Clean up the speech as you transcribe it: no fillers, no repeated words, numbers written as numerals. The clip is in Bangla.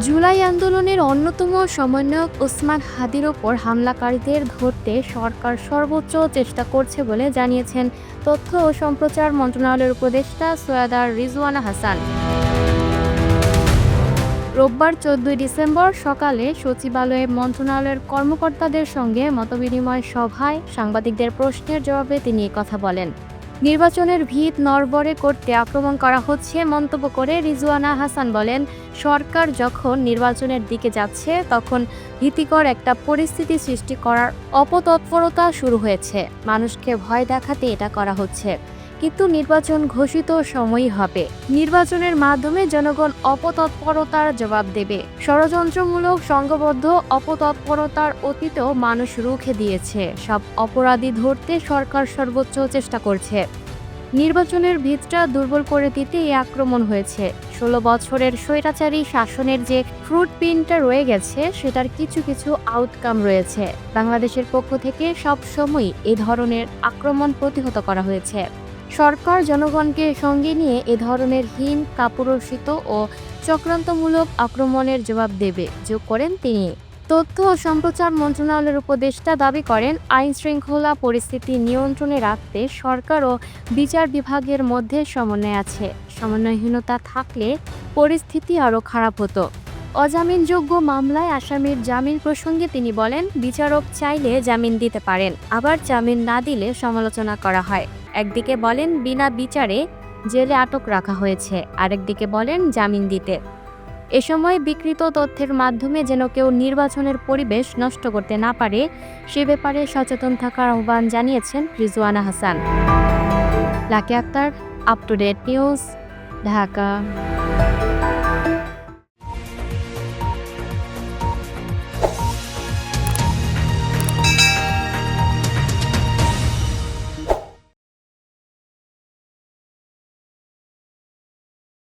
জুলাই আন্দোলনের অন্যতম সমন্বয়ক ওসমান হাদির ওপর হামলাকারীদের ধরতে সরকার সর্বোচ্চ চেষ্টা করছে বলে জানিয়েছেন তথ্য ও সম্প্রচার মন্ত্রণালয়ের উপদেষ্টা সৈয়দা রিজওয়ানা হাসান। রোববার 14 ডিসেম্বর সকালে সচিবালয়ে মন্ত্রণালয়ের কর্মকর্তাদের সঙ্গে মতবিনিময় সভায় সাংবাদিকদের প্রশ্নের জবাবে তিনি কথা বলেন। নির্বাচনের ভিত নড়বড়ে করতে আক্রমণ করা হচ্ছে মন্তব্য করে রিজওয়ানা হাসান বলেন, সরকার যখন নির্বাচনের দিকে যাচ্ছে তখন ভীতিকর একটা পরিস্থিতি সৃষ্টি করার অপতৎপরতা শুরু হয়েছে। মানুষকে ভয় দেখাতে এটা করা হচ্ছে, কিন্তু নির্বাচন ঘোষিত সময়ই হবে। নির্বাচনের মাধ্যমে জনগণ অপতৎপরতার জবাব দেবে। ষড়যন্ত্রমূলক সংঘবদ্ধ অপতৎপরতার অতীতেও মানুষ রুখে দিয়েছে। সব অপরাধী ধরতে সরকার সর্বোচ্চ চেষ্টা করছে। নির্বাচনের ভিতটা দুর্বল করে দিতে এই আক্রমণ হয়েছে। 16 বছরের স্বৈরাচারী শাসনের যে ফ্রুটপ্রিন্টটা রয়ে গেছে সেটার কিছু কিছু আউটকাম রয়েছে। বাংলাদেশের পক্ষ থেকে সব সময় এ ধরনের আক্রমণ প্রতিহত করা হয়েছে। সরকার জনগণকে সঙ্গে নিয়ে এ ধরনের হীন, কাপুরুষিত ও চক্রান্তমূলক আক্রমণের জবাব দেবে, যোগ করেন তিনি। তথ্য ও সম্প্রচার মন্ত্রণালয়ের উপদেষ্টা দাবি করেন, আইন শৃঙ্খলা পরিস্থিতি নিয়ন্ত্রণে রাখতে সরকার ও বিচার বিভাগের মধ্যে সমন্বয় আছে। সমন্বয়হীনতা থাকলে পরিস্থিতি আরও খারাপ হতো। অজামিনযোগ্য মামলায় আসামির জামিন প্রসঙ্গে তিনি বলেন, বিচারক চাইলে জামিন দিতে পারেন, আবার জামিন না দিলে সমালোচনা করা হয়। একদিকে বলেন বিনা বিচারে জেলে আটক রাখা হয়েছে, আরেকদিকে বলেন জামিন দিতে। এ সময় বিকৃত তথ্যের মাধ্যমে যেন কেউ নির্বাচনের পরিবেশ নষ্ট করতে না পারে সে ব্যাপারে সচেতন থাকার আহ্বান জানিয়েছেন Rizwana Hasan. Lucky Akter, up to date news, Dhaka.